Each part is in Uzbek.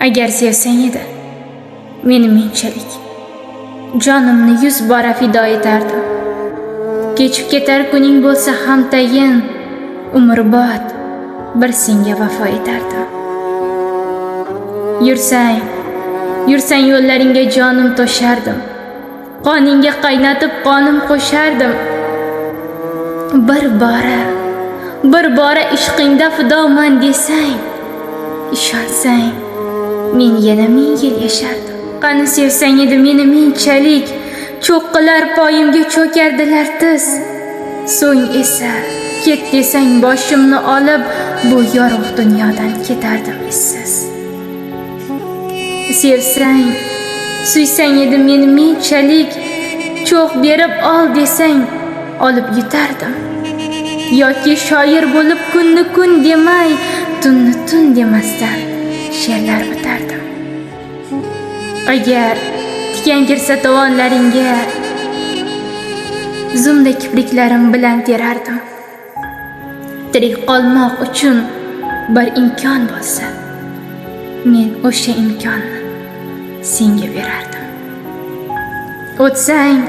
Agar sevsang edi, meni menchalik jonimni 100 bora fido etardim. Kechib ketar kuning bo'lsa ham tayin, umrbod bir senga vafo etardim. Yursang yo'llaringga jonim to'shardim. Qoningga qaynatib qonim qo'shardim. Bir bora ishqingda fidoman desang, ishonsang, men yana 1000 yil yashardim. Qani sevsang edi meni menchalik, cho'qqilar poyimga cho'kardilar tiz. So'ng esa ket desang boshimni olib, bu yorug' dunyodan ketardim izsiz. Sevsang, suysang edi meni menchalik, cho'q berib ol desang, olib yutardim. Yoki shoir bo'lib kunni kun demay, tunni tun demasdan she'rlar bitardim. Agar tikan kirsa tovonlaringga, zumda kipriklarim bilan terardim. Tirik qolmoq uchun bir imkon bo'lsa, men o'sha imkonni senga berardim. O'tsang,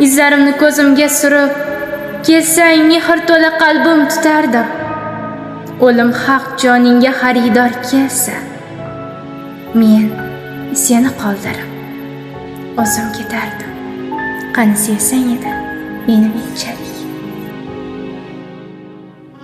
izlarimni ko'zimga surib, kelsang mehr to'la qalbim tutardim. O'lim haq joningga xaridor kelsa, men seni qoldirib o'zim ketardim. Qani sevsang edi meni menchalik.